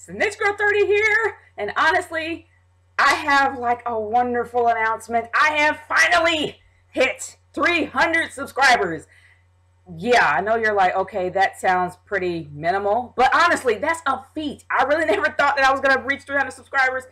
Snitch Girl 30 here, and honestly, I have like a wonderful announcement. I have finally hit 300 subscribers. Yeah, I know you're like, okay, that sounds pretty minimal, but honestly, that's a feat. I really never thought that I was gonna reach 300 subscribers.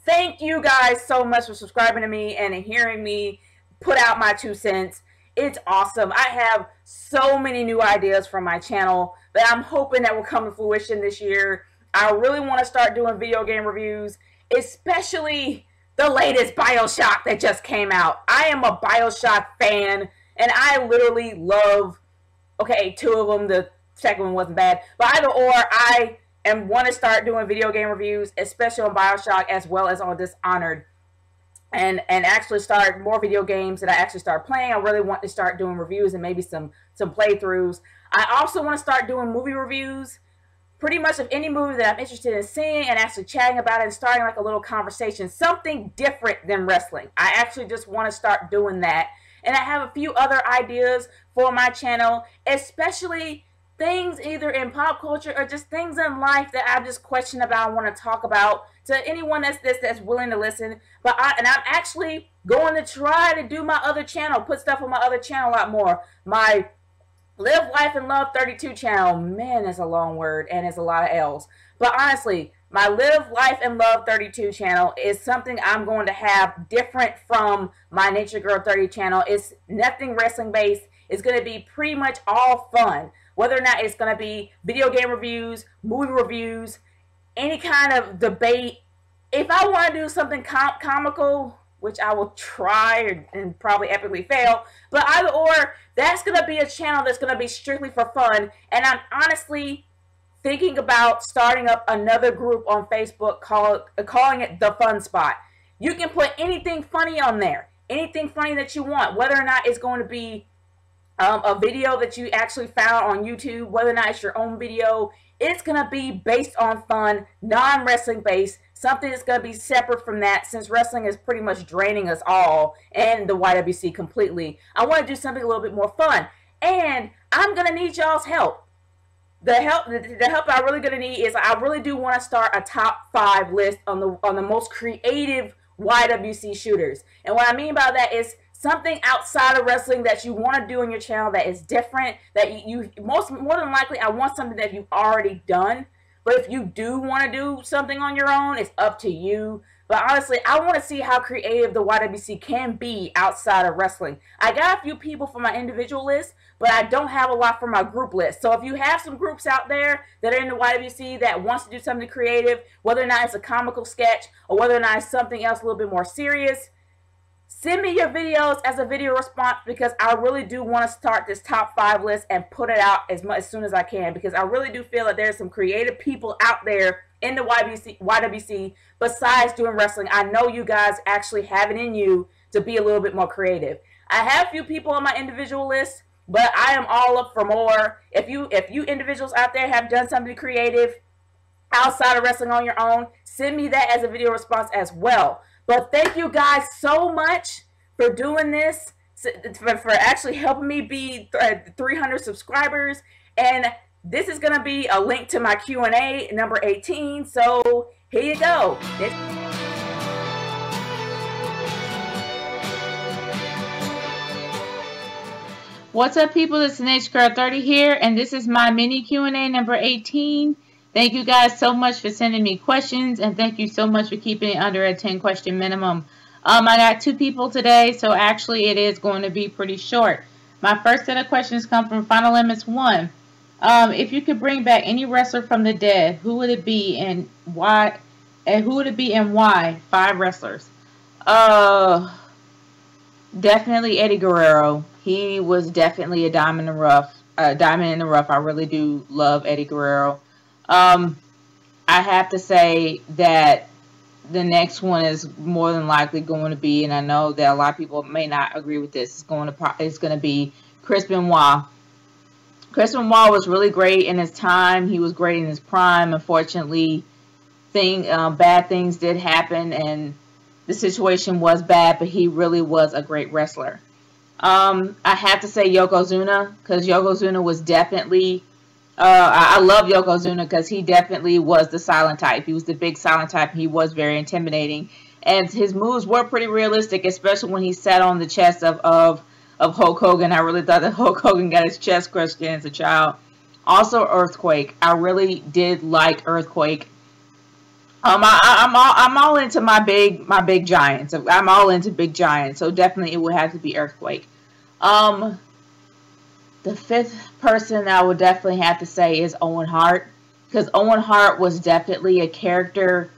Thank you guys so much for subscribing to me and hearing me put out my 2 cents. It's awesome. I have so many new ideas for my channel that I'm hoping that will come to fruition this year. I really want to start doing video game reviews, especially the latest BioShock that just came out. I am a BioShock fan, and I literally love, okay, 2 of them, the second one wasn't bad, but either or, I want to start doing video game reviews, especially on BioShock as well as on Dishonored, and actually start more video games that I actually start playing. I really want to start doing reviews and maybe some playthroughs. I also want to start doing movie reviews, pretty much of any movie that I'm interested in seeing, and actually chatting about it and starting like a little conversation, something different than wrestling. I actually just want to start doing that. And I have a few other ideas for my channel, especially things either in pop culture or just things in life that I just question about and want to talk about to anyone that's willing to listen. But I'm actually going to try to do my other channel, put stuff on my other channel a lot more. My Live Life and Love 32 channel, man, that's a long word and it's a lot of L's. But honestly, my Live Life and Love 32 channel is something I'm going to have different from my Nature Girl 30 channel. It's nothing wrestling based. It's going to be pretty much all fun. Whether or not it's going to be video game reviews, movie reviews, any kind of debate. If I want to do something comical, which I will try and probably epically fail, but either or, that's going to be a channel that's going to be strictly for fun. And I'm honestly thinking about starting up another group on Facebook calling it The Fun Spot. You can put anything funny on there, anything funny that you want, whether or not it's going to be a video that you actually found on YouTube, whether or not it's your own video. It's going to be based on fun, non-wrestling based, something that's going to be separate from that, since wrestling is pretty much draining us all and the YWC completely. I want to do something a little bit more fun, and I'm going to need y'all's help. The help I'm really going to need is I really do want to start a top 5 list on the most creative YWC shooters. And what I mean by that is something outside of wrestling that you want to do on your channel that is different, that you more than likely, I want something that you've already done. But if you do want to do something on your own, it's up to you. But honestly, I want to see how creative the YWC can be outside of wrestling. I got a few people for my individual list, but I don't have a lot for my group list. So if you have some groups out there that are in the YWC that wants to do something creative, whether or not it's a comical sketch or whether or not it's something else a little bit more serious, send me your videos as a video response, because I really do want to start this top 5 list and put it out as soon as I can, because I really do feel that there's some creative people out there in the YWC besides doing wrestling. I know you guys actually have it in you to be a little bit more creative. I have a few people on my individual list, but I am all up for more. If you individuals out there have done something creative outside of wrestling on your own, send me that as a video response as well. But thank you guys so much for doing this, for actually helping me be 300 subscribers. And this is going to be a link to my Q&A number 18. So here you go. What's up, people? It's Snitch Girl 30 here, and this is my mini Q&A number 18. Thank you guys so much for sending me questions, and thank you so much for keeping it under a 10-question minimum. I got 2 people today, so actually it is going to be pretty short. My first set of questions come from Final Limits 1. If you could bring back any wrestler from the dead, who would it be and why? And who would it be and why? 5 wrestlers. Definitely Eddie Guerrero. He was definitely a diamond in the rough. I really do love Eddie Guerrero. I have to say that the next one is more than likely going to be, and I know that a lot of people may not agree with this, it's going to be Chris Benoit. Chris Benoit was really great in his time. He was great in his prime. Unfortunately, bad things did happen, and the situation was bad, but he really was a great wrestler. I have to say Yokozuna, because Yokozuna was definitely I love Yokozuna because he definitely was the silent type. He was the big silent type. He was very intimidating, and his moves were pretty realistic, especially when he sat on the chest of Hulk Hogan. I really thought that Hulk Hogan got his chest crushed in as a child. Also, Earthquake. I really did like Earthquake. I'm all into my big giants. I'm all into big giants, so definitely it would have to be Earthquake. Um, the fifth person I would definitely have to say is Owen Hart, because Owen Hart was definitely a character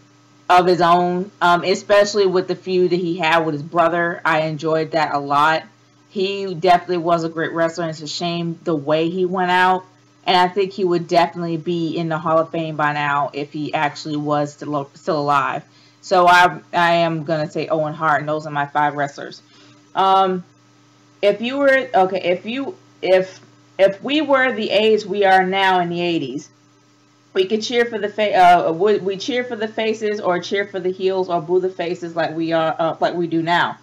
of his own, especially with the feud that he had with his brother. I enjoyed that a lot. He definitely was a great wrestler, and it's a shame the way he went out. And I think he would definitely be in the Hall of Fame by now if he actually was still alive. So I am gonna say Owen Hart, and those are my 5 wrestlers. If you were okay, if we were the age we are now in the 80s, we could cheer for the would we cheer for the faces or cheer for the heels or boo the faces like we do now?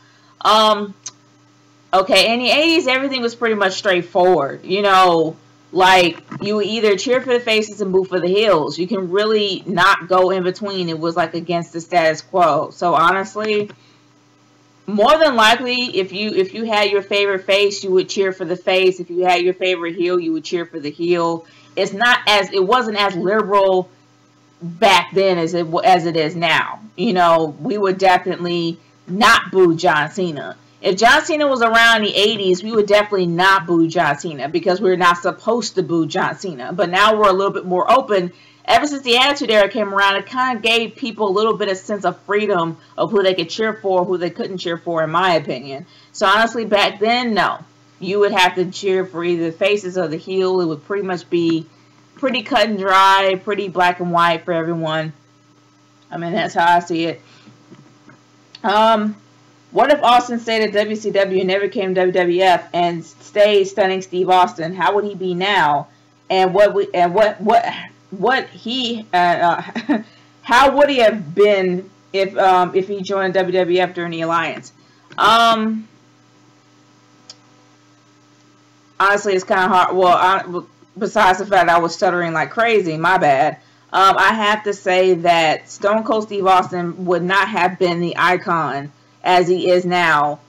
Okay, in the 80s everything was pretty much straightforward. You know, like you would either cheer for the faces and boo for the heels. You can really not go in between. It was like against the status quo. So honestly, more than likely, if you had your favorite face, you would cheer for the face. If you had your favorite heel, you would cheer for the heel. It wasn't as liberal back then as it is now. You know, we would definitely not boo John Cena. If John Cena was around in the 80s, we would definitely not boo John Cena because we're not supposed to boo John Cena. But now we're a little bit more open. Ever since the Attitude Era came around, it kind of gave people a little bit of sense of freedom of who they could cheer for, who they couldn't cheer for, in my opinion. So honestly, back then, no. You would have to cheer for either the faces or the heel. It would pretty much be pretty cut and dry, pretty black and white for everyone. I mean, that's how I see it. What if Austin stayed at WCW and never came to WWF and stayed stunning Steve Austin? How would he be now? And how would he have been if he joined WWF during the Alliance? Honestly, it's kind of hard. Well, besides the fact I was stuttering like crazy, my bad. I have to say that Stone Cold Steve Austin would not have been the icon as he is now,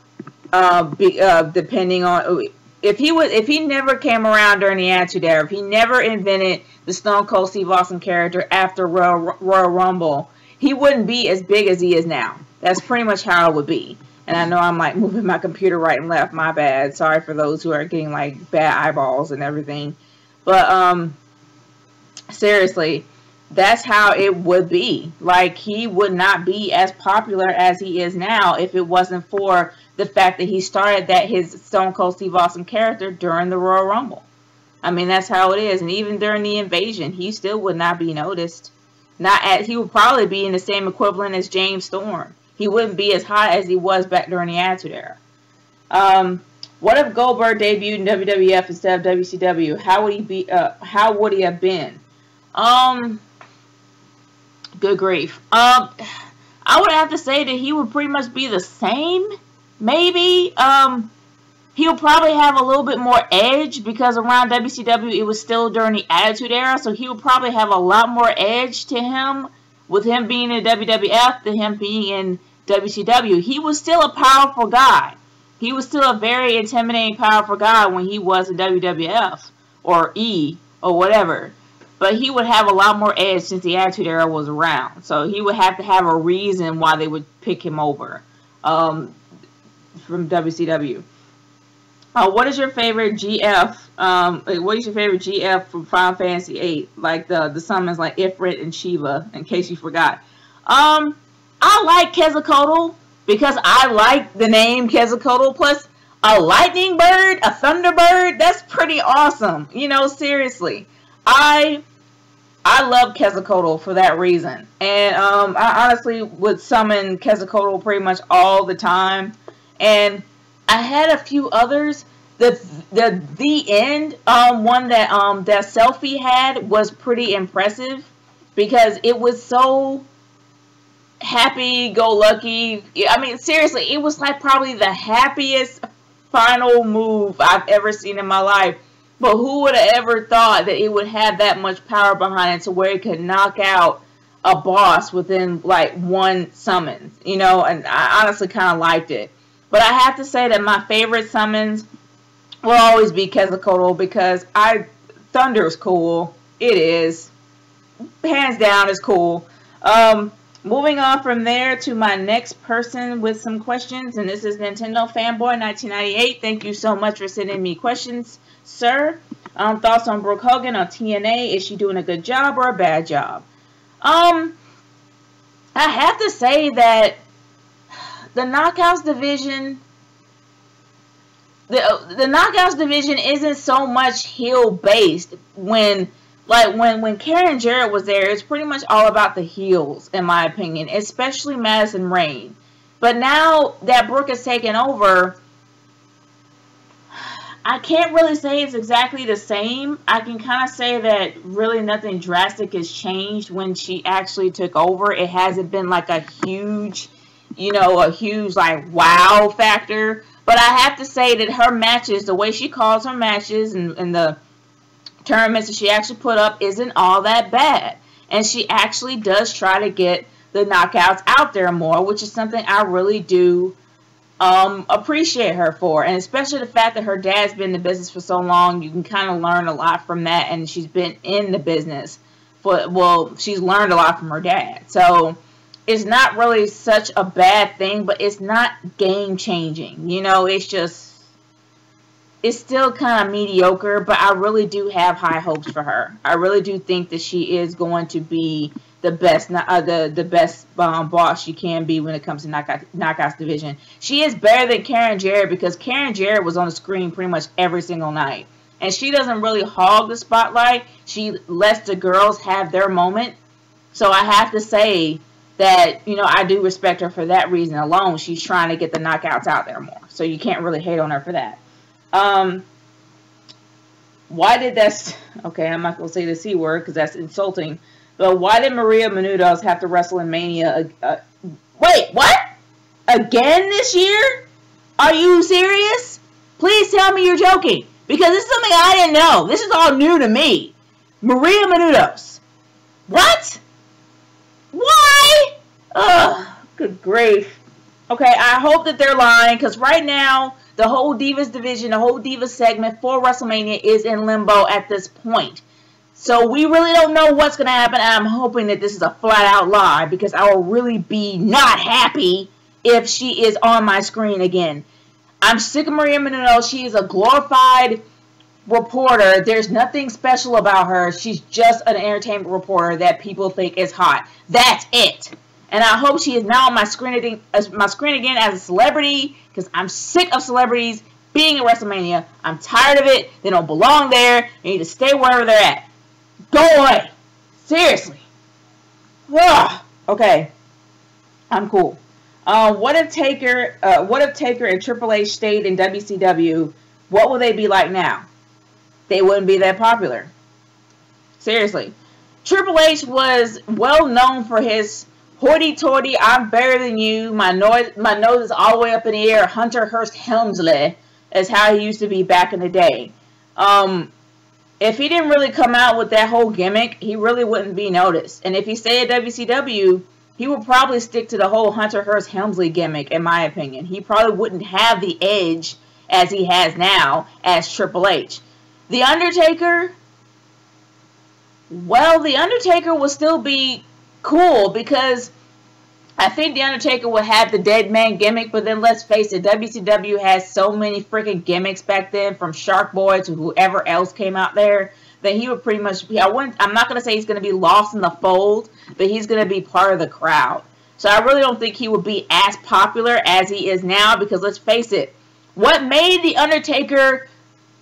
depending on if he never came around during the Attitude Era, if he never invented the Stone Cold Steve Austin character after Royal Rumble, he wouldn't be as big as he is now. That's pretty much how it would be. And I know I'm like moving my computer right and left. My bad. Sorry for those who are getting like bad eyeballs and everything. But seriously, that's how it would be. Like, he would not be as popular as he is now if it wasn't for the fact that he started his Stone Cold Steve Austin character during the Royal Rumble. I mean, that's how it is. And even during the Invasion, he still would not be noticed. He would probably be in the same equivalent as James Storm. He wouldn't be as hot as he was back during the Attitude Era. What if Goldberg debuted in WWF instead of WCW? How would he be? How would he have been? Good grief. I would have to say that he would pretty much be the same. Maybe. He'll probably have a little bit more edge because around WCW it was still during the Attitude Era, so he would probably have a lot more edge to him with him being in WWF than him being in WCW. He was still a powerful guy. He was still a very intimidating, powerful guy when he was in WWF or E or whatever. But he would have a lot more edge since the Attitude Era was around. So he would have to have a reason why they would pick him over from WCW. What is your favorite GF? What is your favorite GF from Final Fantasy VIII? Like the summons like Ifrit and Shiva, in case you forgot. I like Quetzalcoatl because I like the name Quetzalcoatl. Plus, a lightning bird, a thunderbird, that's pretty awesome. You know, seriously. I love Quetzalcoatl for that reason. And I honestly would summon Quetzalcoatl pretty much all the time. And I had a few others. The end one that Selfie had was pretty impressive because it was so happy-go-lucky. I mean, seriously, it was like probably the happiest final move I've ever seen in my life. But who would have ever thought that it would have that much power behind it to where it could knock out a boss within like one summons, you know? And I honestly kind of liked it. But I have to say that my favorite summons will always be Quetzalcoatl, because Thunder is cool. It is. Hands down is cool. Moving on from there to my next person with some questions, and this is Nintendo Fanboy 1998. Thank you so much for sending me questions, sir. Thoughts on Brooke Hogan on TNA? Is she doing a good job or a bad job? I have to say that the Knockouts division, the Knockouts division isn't so much heel based. When Karen Jarrett was there, it's pretty much all about the heels, in my opinion, especially Madison Rayne. But now that Brooke has taken over, I can't really say it's exactly the same. I can kind of say that really nothing drastic has changed when she actually took over. It hasn't been like a huge, like wow factor. But I have to say that her matches, the way she calls her matches and the tournaments that she actually put up isn't all that bad. And she actually does try to get the knockouts out there more, which is something I really do appreciate her for. And especially the fact that her dad's been in the business for so long, you can kind of learn a lot from that. And she's been in the business she's learned a lot from her dad. So it's not really such a bad thing, but it's not game changing. It's still kind of mediocre, but I really do have high hopes for her. I really do think that she is going to be the best, boss she can be when it comes to Knockouts division. She is better than Karen Jarrett, because Karen Jarrett was on the screen pretty much every single night. And she doesn't really hog the spotlight. She lets the girls have their moment. So I have to say that, I do respect her for that reason alone. She's trying to get the knockouts out there more. So you can't really hate on her for that. Why did that... Okay, I'm not going to say the C word because that's insulting. But why did Maria Menounos have to wrestle in Mania? Wait, what? Again this year? Are you serious? Please tell me you're joking. Because this is something I didn't know. This is all new to me. Maria Menounos. What? Why? Ugh, good grief. Okay, I hope that they're lying, because right now, the whole Divas division, the whole Divas segment for WrestleMania is in limbo at this point. So we really don't know what's going to happen, and I'm hoping that this is a flat-out lie, because I will really be not happy if she is on my screen again. I'm sick of Maria Menounos. She is a glorified reporter. There's nothing special about her. She's just an entertainment reporter that people think is hot. That's it. And I hope she is now on my screen again as a celebrity, because I'm sick of celebrities being at WrestleMania. I'm tired of it. They don't belong there. They need to stay wherever they're at. Go away. Seriously. Ugh. Okay. I'm cool. What if Taker and Triple H stayed in WCW? What will they be like now? They wouldn't be that popular. Seriously. Triple H was well known for his hoity-toity, I'm better than you, my nose is all the way up in the air, Hunter Hearst Helmsley, is how he used to be back in the day. If he didn't really come out with that whole gimmick, he really wouldn't be noticed. And if he stayed at WCW, he would probably stick to the whole Hunter Hearst Helmsley gimmick, in my opinion. He probably wouldn't have the edge as he has now as Triple H. The Undertaker, well, The Undertaker will still be cool, because I think The Undertaker would have the dead man gimmick, but then let's face it, WCW has so many freaking gimmicks back then, from Shark Boy to whoever else came out there, that he would pretty much be, I'm not going to say he's going to be lost in the fold, but he's going to be part of the crowd. So I really don't think he would be as popular as he is now, because let's face it, what made The Undertaker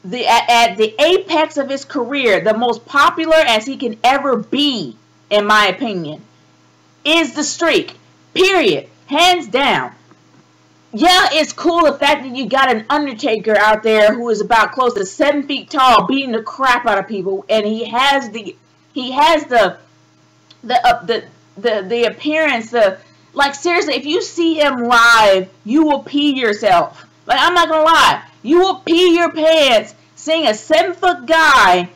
at the apex of his career, the most popular as he can ever be, in my opinion, is the streak. Period. Hands down. Yeah, it's cool the fact that you got an Undertaker out there who is about close to 7 feet tall, beating the crap out of people, and he has the appearance. Like, seriously, if you see him live, you will pee yourself. Like, I'm not gonna lie, you will pee your pants seeing a 7-foot guy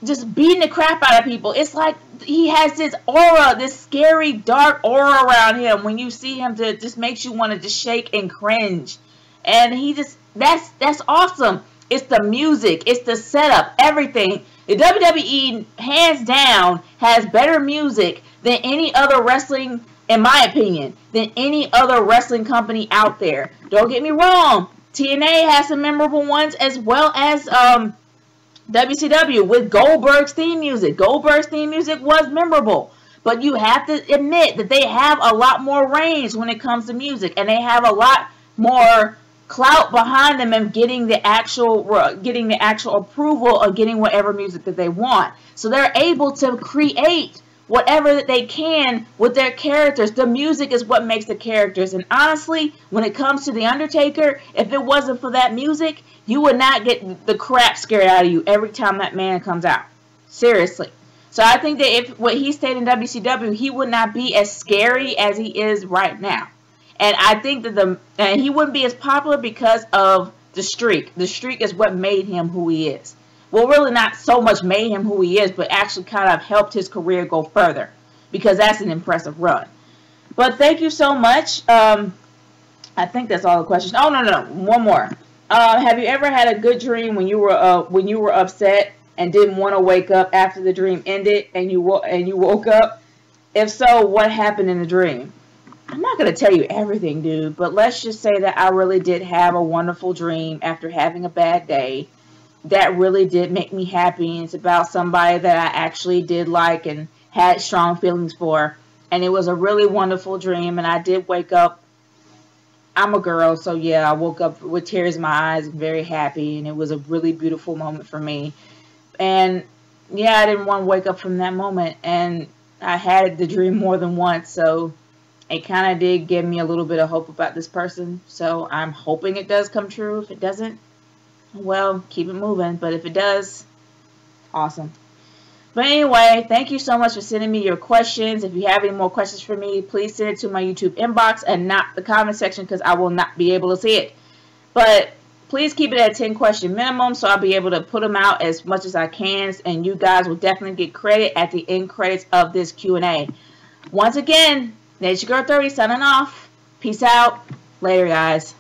just beating the crap out of people. It's like he has this aura, this scary, dark aura around him. When you see him, it just makes you want to just shake and cringe. And he just, that's awesome. It's the music, it's the setup, everything. The WWE, hands down, has better music than any other wrestling, in my opinion, than any other wrestling company out there. Don't get me wrong. TNA has some memorable ones, as well as WCW with Goldberg's theme music. Goldberg's theme music was memorable. But you have to admit that they have a lot more range when it comes to music. And they have a lot more clout behind them and getting the actual approval of getting whatever music that they want. So they're able to create whatever that they can with their characters. The music is what makes the characters. And honestly, when it comes to The Undertaker, if it wasn't for that music, you would not get the crap scared out of you every time that man comes out. Seriously. So I think that if what he stayed in WCW, he would not be as scary as he is right now. And I think that he wouldn't be as popular because of the streak. The streak is what made him who he is. Well, really not so much made him who he is, but actually kind of helped his career go further. Because that's an impressive run. But thank you so much. I think that's all the questions. Oh, no. One more. Have you ever had a good dream when you were upset and didn't want to wake up after the dream ended and you woke up? If so, what happened in the dream? I'm not going to tell you everything, dude, but let's just say that I really did have a wonderful dream after having a bad day. That really did make me happy. It's about somebody that I actually did like and had strong feelings for. And it was a really wonderful dream, and I did wake up. I'm a girl, so yeah, I woke up with tears in my eyes and very happy, and it was a really beautiful moment for me. And yeah, I didn't want to wake up from that moment, and I had the dream more than once, so it kind of did give me a little bit of hope about this person. So I'm hoping it does come true. If it doesn't, well, keep it moving. But if it does, awesome. But anyway, thank you so much for sending me your questions. If you have any more questions for me, please send it to my YouTube inbox and not the comment section, because I will not be able to see it. But please keep it at 10 question minimum, so I'll be able to put them out as much as I can, and you guys will definitely get credit at the end credits of this Q&A. Once again, Nature Girl 30 signing off. Peace out. Later, guys.